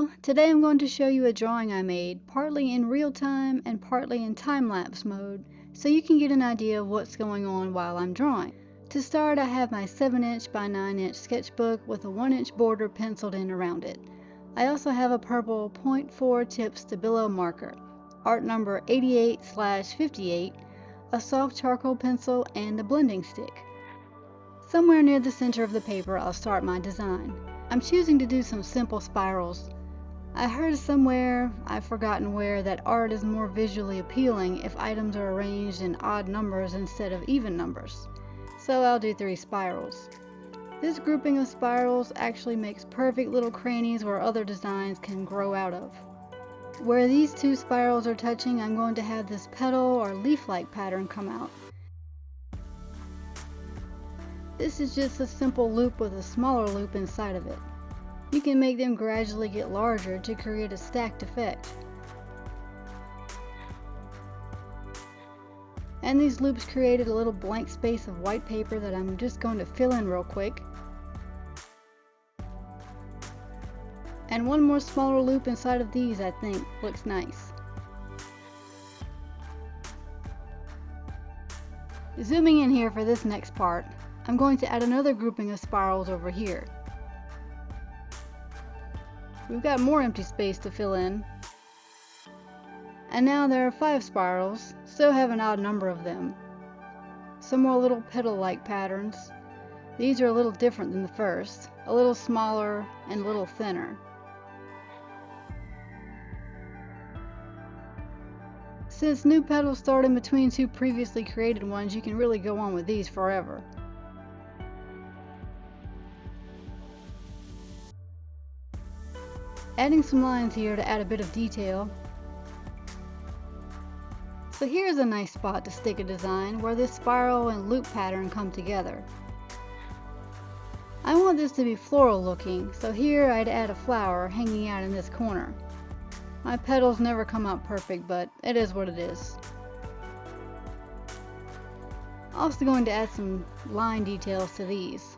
Hello! Today I'm going to show you a drawing I made, partly in real time and partly in time-lapse mode, so you can get an idea of what's going on while I'm drawing. To start, I have my 7" by 9" sketchbook with a 1" border penciled in around it. I also have a purple .4 tip Stabilo marker, art number 88/58, a soft charcoal pencil, and a blending stick. Somewhere near the center of the paper I'll start my design. I'm choosing to do some simple spirals. I heard somewhere, I've forgotten where, that art is more visually appealing if items are arranged in odd numbers instead of even numbers. So I'll do 3 spirals. This grouping of spirals actually makes perfect little crannies where other designs can grow out of. Where these 2 spirals are touching, I'm going to have this petal or leaf-like pattern come out. This is just a simple loop with a smaller loop inside of it. You can make them gradually get larger to create a stacked effect. And these loops created a little blank space of white paper that I'm just going to fill in real quick. And one more smaller loop inside of these, I think, looks nice. Zooming in here for this next part, I'm going to add another grouping of spirals over here. We've got more empty space to fill in. And now there are 5 spirals, still have an odd number of them. Some more little petal-like patterns. These are a little different than the first, a little smaller and a little thinner. Since new petals start in between 2 previously created ones, you can really go on with these forever. Adding some lines here to add a bit of detail. So here's a nice spot to stick a design where this spiral and loop pattern come together. I want this to be floral looking, so here I'd add a flower hanging out in this corner. My petals never come out perfect, but it is what it is. Also going to add some line details to these.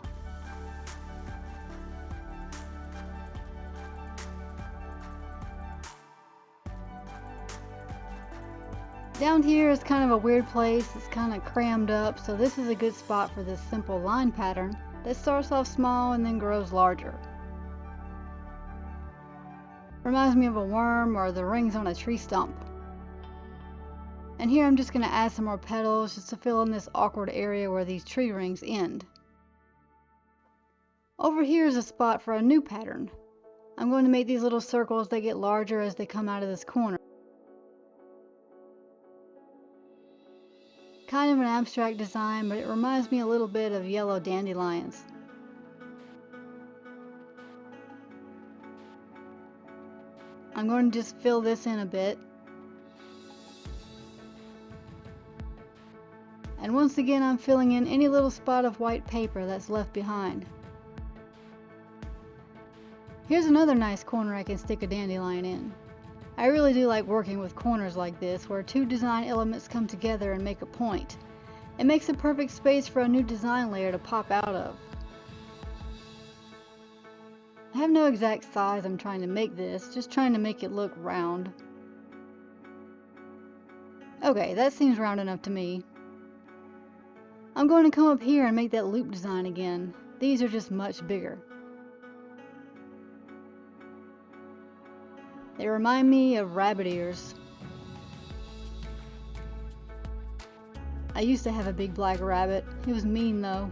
Down here is kind of a weird place, it's kind of crammed up, so this is a good spot for this simple line pattern that starts off small and then grows larger. Reminds me of a worm or the rings on a tree stump. And here I'm just going to add some more petals just to fill in this awkward area where these tree rings end. Over here is a spot for a new pattern. I'm going to make these little circles that get larger as they come out of this corner. Kind of an abstract design, but it reminds me a little bit of yellow dandelions. I'm going to just fill this in a bit. And once again, I'm filling in any little spot of white paper that's left behind. Here's another nice corner I can stick a dandelion in. I really do like working with corners like this, where 2 design elements come together and make a point. It makes a perfect space for a new design layer to pop out of. I have no exact size I'm trying to make this, just trying to make it look round. Okay, that seems round enough to me. I'm going to come up here and make that loop design again. These are just much bigger. They remind me of rabbit ears. I used to have a big black rabbit. He was mean though.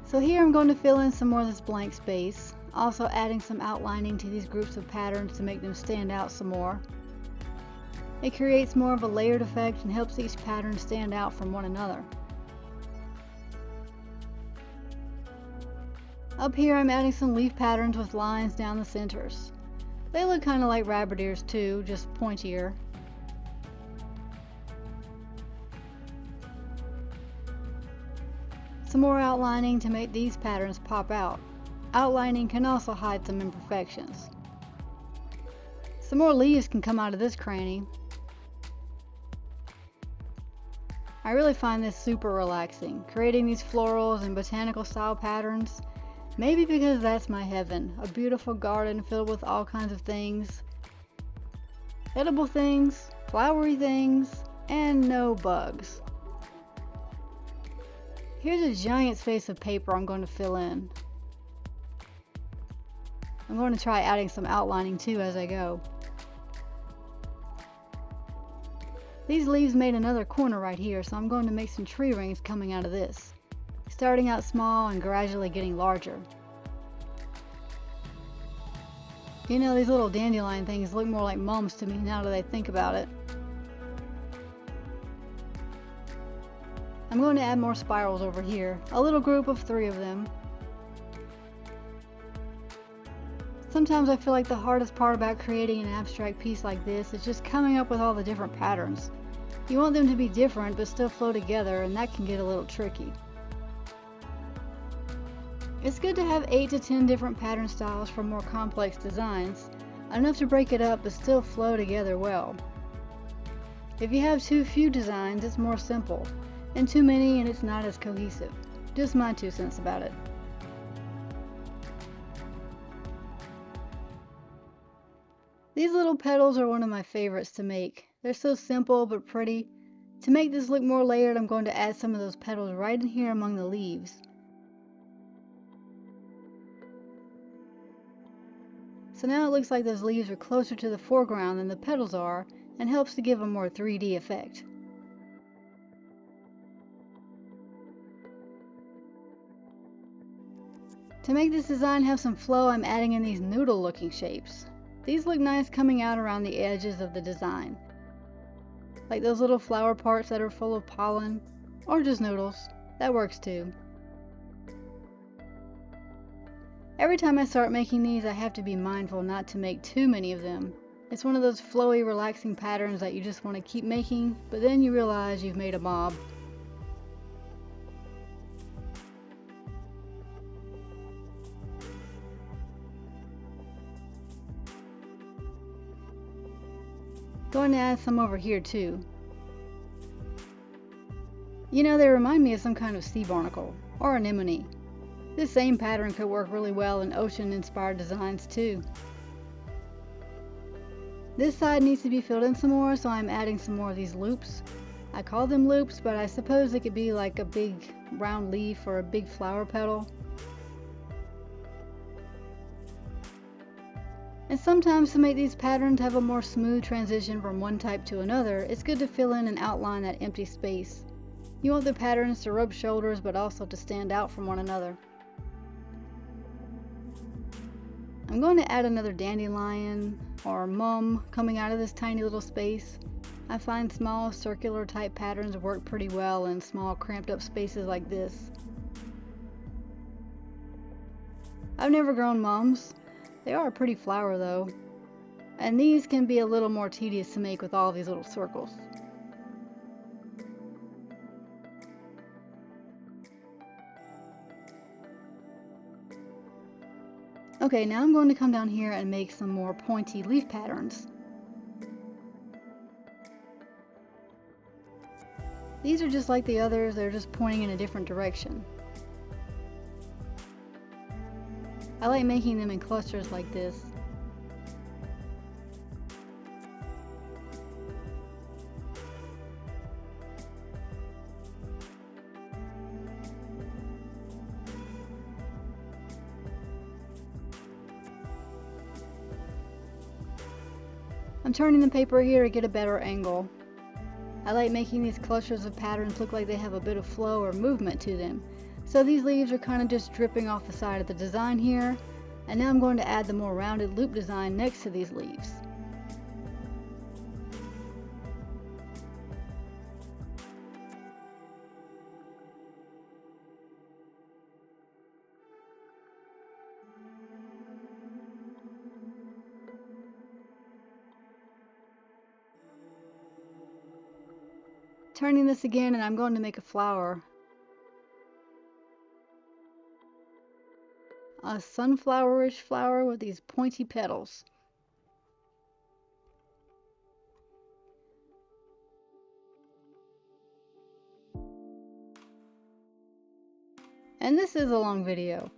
So here I'm going to fill in some more of this blank space, also adding some outlining to these groups of patterns to make them stand out some more. It creates more of a layered effect and helps each pattern stand out from one another. Up here I'm adding some leaf patterns with lines down the centers. They look kind of like rabbit ears too, just pointier. Some more outlining to make these patterns pop out. Outlining can also hide some imperfections. Some more leaves can come out of this cranny. I really find this super relaxing, creating these florals and botanical style patterns. Maybe because that's my heaven, a beautiful garden filled with all kinds of things, edible things, flowery things, and no bugs. Here's a giant space of paper I'm going to fill in. I'm going to try adding some outlining too as I go. These leaves made another corner right here, so I'm going to make some tree rings coming out of this, starting out small and gradually getting larger. You know, these little dandelion things look more like mums to me now that I think about it. I'm going to add more spirals over here, a little group of 3 of them. Sometimes I feel like the hardest part about creating an abstract piece like this is just coming up with all the different patterns. You want them to be different but still flow together, and that can get a little tricky. It's good to have 8 to 10 different pattern styles for more complex designs, enough to break it up but still flow together well. If you have too few designs, it's more simple, and too many and it's not as cohesive. Just my 2 cents about it. These little petals are one of my favorites to make. They're so simple but pretty. To make this look more layered, I'm going to add some of those petals right in here among the leaves. So now it looks like those leaves are closer to the foreground than the petals are, and helps to give a more 3D effect. To make this design have some flow, I'm adding in these noodle looking shapes. These look nice coming out around the edges of the design, like those little flower parts that are full of pollen, or just noodles. That works too. Every time I start making these, I have to be mindful not to make too many of them. It's one of those flowy, relaxing patterns that you just want to keep making, but then you realize you've made a mob. Going to add some over here too. You know, they remind me of some kind of sea barnacle, or anemone. This same pattern could work really well in ocean-inspired designs too. This side needs to be filled in some more, so I'm adding some more of these loops. I call them loops, but I suppose they could be like a big round leaf or a big flower petal. And sometimes to make these patterns have a more smooth transition from one type to another, it's good to fill in and outline that empty space. You want the patterns to rub shoulders but also to stand out from one another. I'm going to add another dandelion or mum coming out of this tiny little space. I find small circular type patterns work pretty well in small cramped up spaces like this. I've never grown mums. They are a pretty flower though, and these can be a little more tedious to make with all these little circles. Okay, now I'm going to come down here and make some more pointy leaf patterns. These are just like the others, they're just pointing in a different direction. I like making them in clusters like this. I'm turning the paper here to get a better angle. I like making these clusters of patterns look like they have a bit of flow or movement to them. So these leaves are kind of just dripping off the side of the design here, and now I'm going to add the more rounded loop design next to these leaves. Turning this again, and I'm going to make a flower. A sunflowerish flower with these pointy petals. And this is a long video.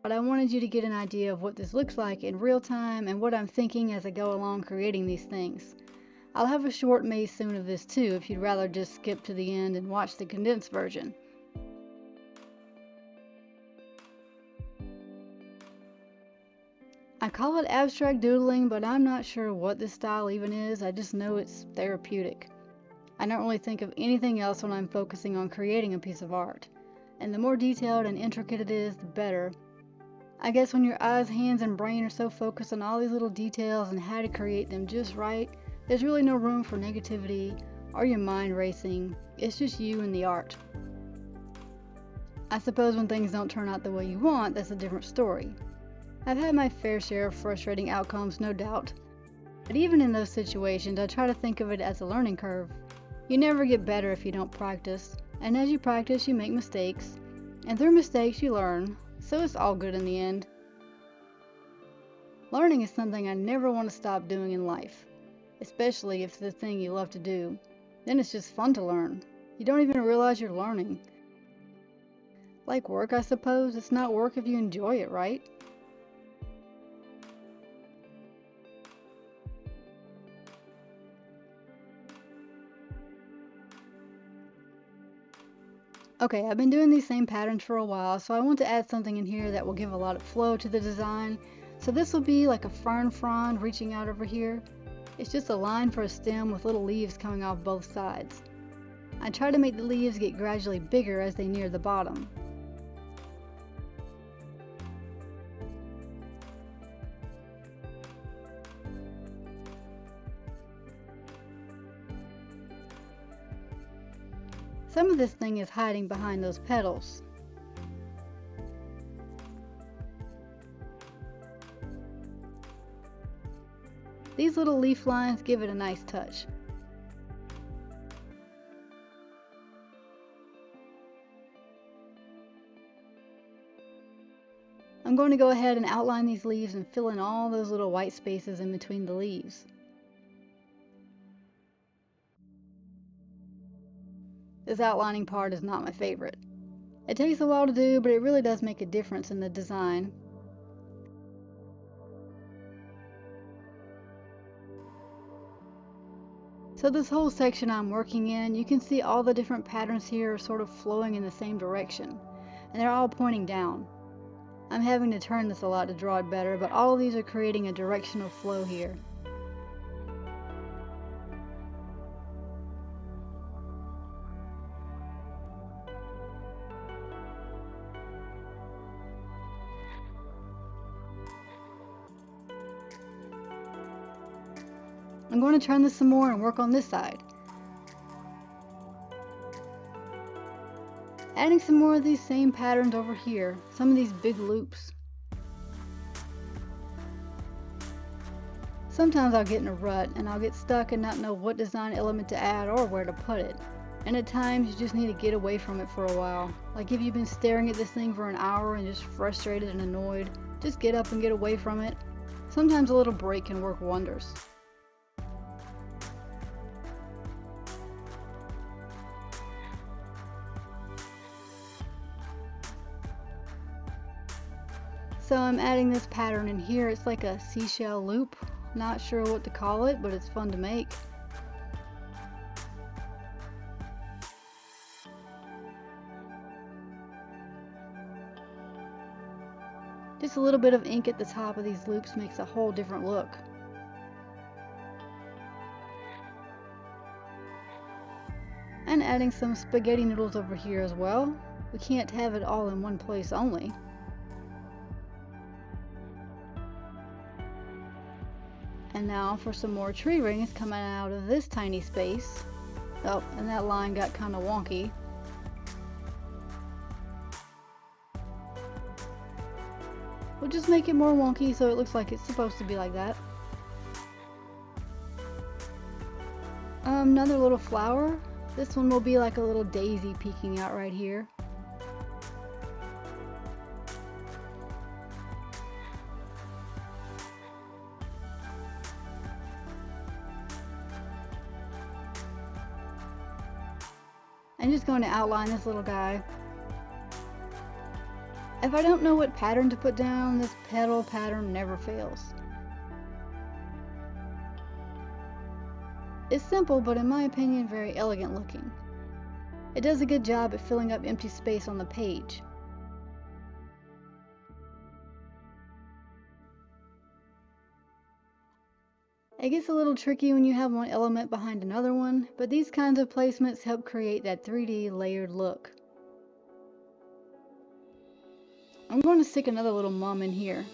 but I wanted you to get an idea of what this looks like in real time and what I'm thinking as I go along creating these things. I'll have a short maze soon of this too if you'd rather just skip to the end and watch the condensed version. I call it abstract doodling, but I'm not sure what this style even is. I just know it's therapeutic. I don't really think of anything else when I'm focusing on creating a piece of art. And the more detailed and intricate it is, the better. I guess when your eyes, hands, and brain are so focused on all these little details and how to create them just right, there's really no room for negativity or your mind racing. It's just you and the art. I suppose when things don't turn out the way you want, that's a different story. I've had my fair share of frustrating outcomes, no doubt. But even in those situations, I try to think of it as a learning curve. You never get better if you don't practice, and as you practice, you make mistakes, and through mistakes, you learn, so it's all good in the end. Learning is something I never want to stop doing in life, especially if it's the thing you love to do. Then it's just fun to learn. You don't even realize you're learning. Like work, I suppose. It's not work if you enjoy it, right? Okay, I've been doing these same patterns for a while, so I want to add something in here that will give a lot of flow to the design. So this will be like a fern frond reaching out over here. It's just a line for a stem with little leaves coming off both sides. I try to make the leaves get gradually bigger as they near the bottom. Some of this thing is hiding behind those petals. These little leaf lines give it a nice touch. I'm going to go ahead and outline these leaves and fill in all those little white spaces in between the leaves. This outlining part is not my favorite. It takes a while to do, but it really does make a difference in the design. So this whole section I'm working in, you can see all the different patterns here are sort of flowing in the same direction, and they're all pointing down. I'm having to turn this a lot to draw it better, but all of these are creating a directional flow here. I'm going to turn this some more and work on this side. Adding some more of these same patterns over here, some of these big loops. Sometimes I'll get in a rut and I'll get stuck and not know what design element to add or where to put it. And at times you just need to get away from it for a while. Like if you've been staring at this thing for an hour and just frustrated and annoyed, just get up and get away from it. Sometimes a little break can work wonders. So I'm adding this pattern in here. It's like a seashell loop. Not sure what to call it, but it's fun to make. Just a little bit of ink at the top of these loops makes a whole different look. And adding some spaghetti noodles over here as well. We can't have it all in one place only. And now for some more tree rings coming out of this tiny space. Oh, and that line got kind of wonky. We'll just make it more wonky so it looks like it's supposed to be like that. Another little flower. This one will be like a little daisy peeking out right here. I'm just going to outline this little guy. If I don't know what pattern to put down, this petal pattern never fails. It's simple, but in my opinion, very elegant looking. It does a good job at filling up empty space on the page. It gets a little tricky when you have one element behind another one, but these kinds of placements help create that 3D layered look. I'm going to stick another little mum in here.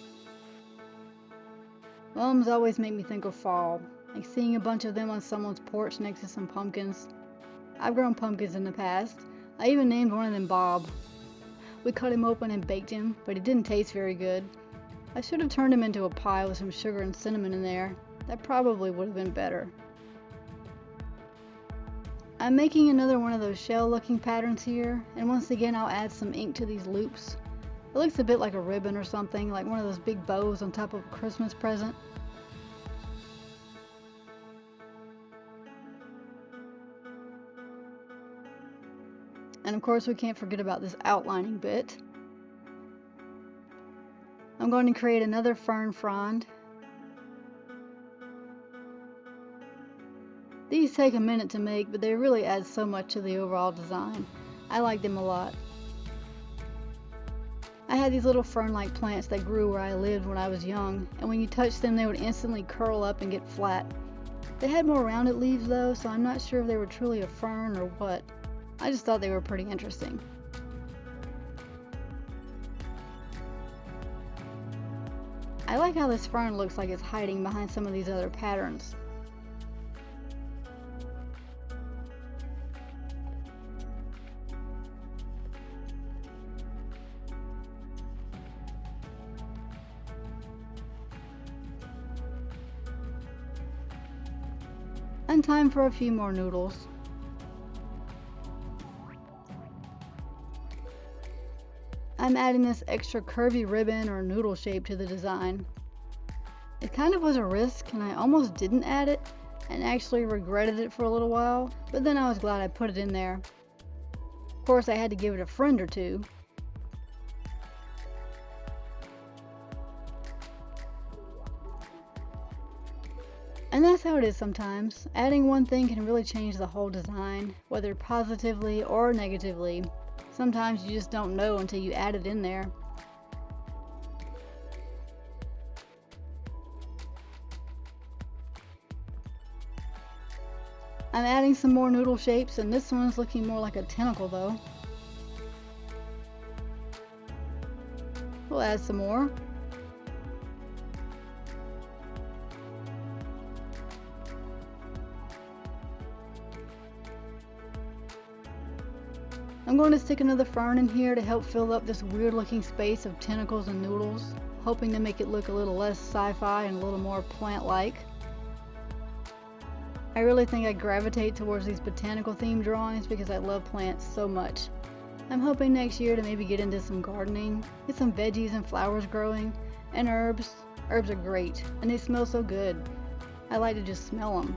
Mums always make me think of fall, like seeing a bunch of them on someone's porch next to some pumpkins. I've grown pumpkins in the past. I even named one of them Bob. We cut him open and baked him, but he didn't taste very good. I should have turned him into a pie with some sugar and cinnamon in there. That probably would have been better. I'm making another one of those shell looking patterns here, and once again I'll add some ink to these loops. It looks a bit like a ribbon or something, like one of those big bows on top of a Christmas present. And of course we can't forget about this outlining bit. I'm going to create another fern frond. These take a minute to make, but they really add so much to the overall design. I like them a lot. I had these little fern-like plants that grew where I lived when I was young, and when you touched them they would instantly curl up and get flat. They had more rounded leaves though, so I'm not sure if they were truly a fern or what. I just thought they were pretty interesting. I like how this fern looks like it's hiding behind some of these other patterns. And time for a few more noodles. I'm adding this extra curvy ribbon or noodle shape to the design. It kind of was a risk and I almost didn't add it and actually regretted it for a little while, but then I was glad I put it in there. Of course I had to give it a friend or two. And that's how it is sometimes. Adding one thing can really change the whole design, whether positively or negatively. Sometimes you just don't know until you add it in there. I'm adding some more noodle shapes, and this one's looking more like a tentacle though. We'll add some more. I'm going to stick another fern in here to help fill up this weird looking space of tentacles and noodles, hoping to make it look a little less sci-fi and a little more plant-like. I really think I gravitate towards these botanical themed drawings because I love plants so much. I'm hoping next year to maybe get into some gardening, get some veggies and flowers growing, and herbs. Herbs are great, and they smell so good. I like to just smell them.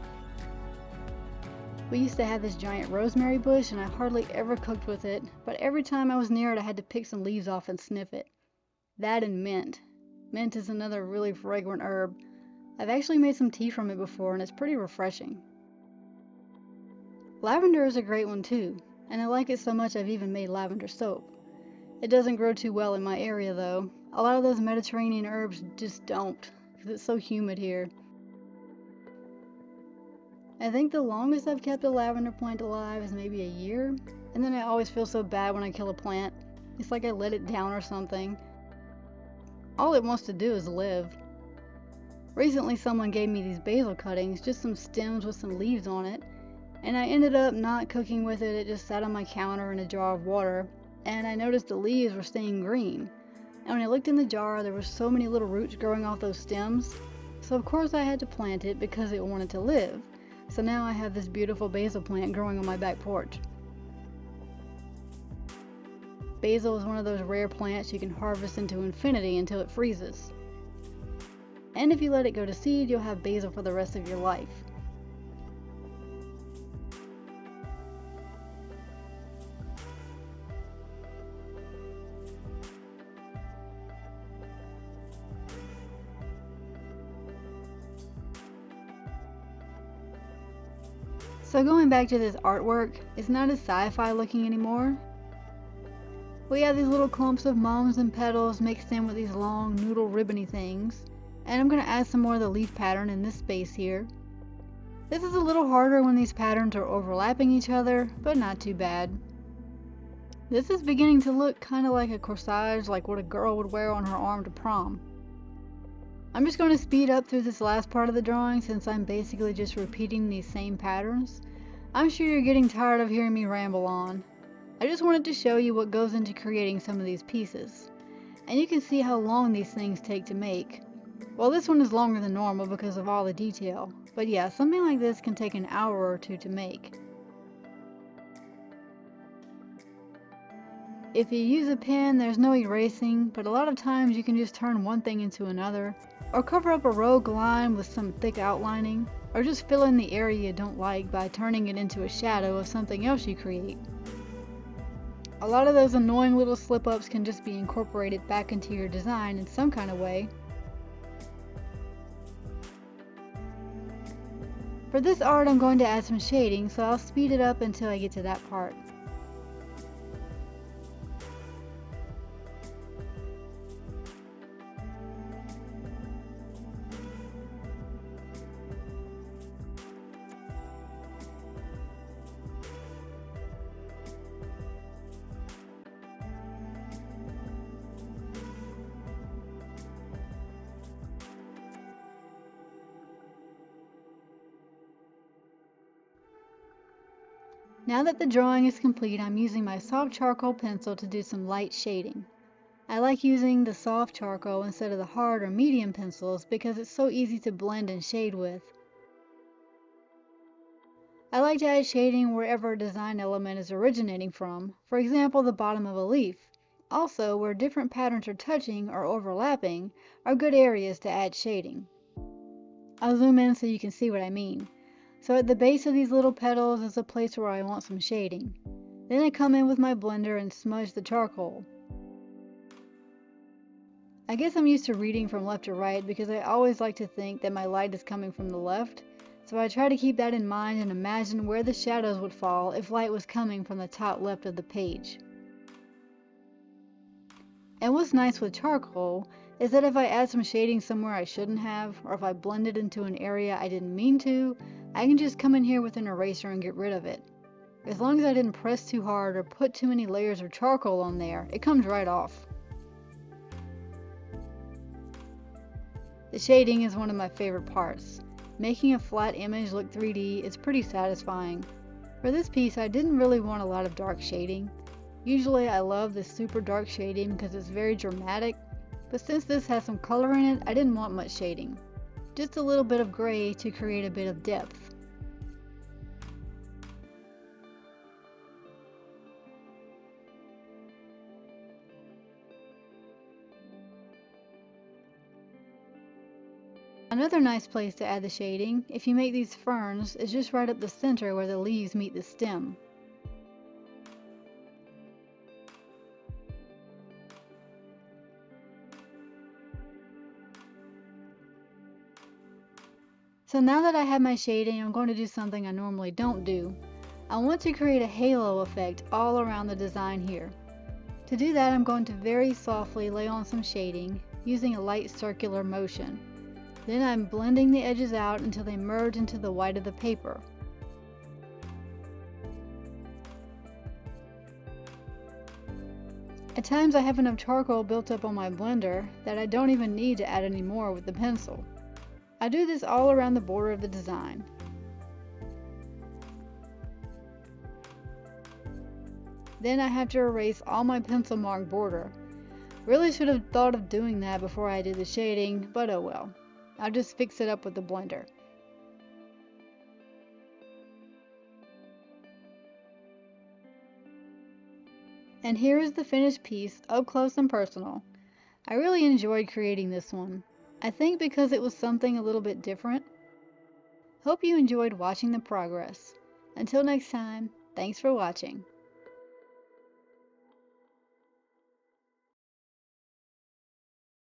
We used to have this giant rosemary bush and I hardly ever cooked with it, but every time I was near it I had to pick some leaves off and sniff it. That and mint. Mint is another really fragrant herb. I've actually made some tea from it before and it's pretty refreshing. Lavender is a great one too, and I like it so much I've even made lavender soap. It doesn't grow too well in my area though. A lot of those Mediterranean herbs just don't, because it's so humid here. I think the longest I've kept a lavender plant alive is maybe a year, and then I always feel so bad when I kill a plant. It's like I let it down or something. All it wants to do is live. Recently someone gave me these basil cuttings, just some stems with some leaves on it, and I ended up not cooking with it. It just sat on my counter in a jar of water, and I noticed the leaves were staying green. And when I looked in the jar, there were so many little roots growing off those stems, so of course I had to plant it because it wanted to live. So now I have this beautiful basil plant growing on my back porch. Basil is one of those rare plants you can harvest into infinity until it freezes. And if you let it go to seed, you'll have basil for the rest of your life. So going back to this artwork, it's not as sci-fi looking anymore. We have these little clumps of mums and petals mixed in with these long noodle ribbony things. And I'm going to add some more of the leaf pattern in this space here. This is a little harder when these patterns are overlapping each other, but not too bad. This is beginning to look kind of like a corsage, like what a girl would wear on her arm to prom. I'm just going to speed up through this last part of the drawing since I'm basically just repeating these same patterns. I'm sure you're getting tired of hearing me ramble on. I just wanted to show you what goes into creating some of these pieces. And you can see how long these things take to make. Well, this one is longer than normal because of all the detail. But yeah, something like this can take an hour or two to make. If you use a pen, there's no erasing, but a lot of times you can just turn one thing into another, or cover up a rogue line with some thick outlining, or just fill in the area you don't like by turning it into a shadow of something else you create. A lot of those annoying little slip-ups can just be incorporated back into your design in some kind of way. For this art, I'm going to add some shading, so I'll speed it up until I get to that part. Now that the drawing is complete, I'm using my soft charcoal pencil to do some light shading. I like using the soft charcoal instead of the hard or medium pencils because it's so easy to blend and shade with. I like to add shading wherever a design element is originating from, for example the bottom of a leaf. Also, where different patterns are touching or overlapping are good areas to add shading. I'll zoom in so you can see what I mean. So at the base of these little petals is a place where I want some shading. Then I come in with my blender and smudge the charcoal. I guess I'm used to reading from left to right because I always like to think that my light is coming from the left, so I try to keep that in mind and imagine where the shadows would fall if light was coming from the top left of the page. And what's nice with charcoal is that if I add some shading somewhere I shouldn't have, or if I blend it into an area I didn't mean to, I can just come in here with an eraser and get rid of it. As long as I didn't press too hard or put too many layers of charcoal on there, it comes right off. The shading is one of my favorite parts. Making a flat image look 3D is pretty satisfying. For this piece, I didn't really want a lot of dark shading. Usually I love this super dark shading because it's very dramatic, but since this has some color in it, I didn't want much shading. Just a little bit of gray to create a bit of depth. Another nice place to add the shading, if you make these ferns, is just right up the center where the leaves meet the stem. So now that I have my shading, I'm going to do something I normally don't do. I want to create a halo effect all around the design here. To do that, I'm going to very softly lay on some shading, using a light circular motion. Then I'm blending the edges out until they merge into the white of the paper. At times I have enough charcoal built up on my blender that I don't even need to add any more with the pencil. I do this all around the border of the design. Then I have to erase all my pencil mark border. Really should have thought of doing that before I did the shading, but oh well. I'll just fix it up with the blender. And here is the finished piece, up close and personal. I really enjoyed creating this one. I think because it was something a little bit different. Hope you enjoyed watching the progress. Until next time, thanks for watching.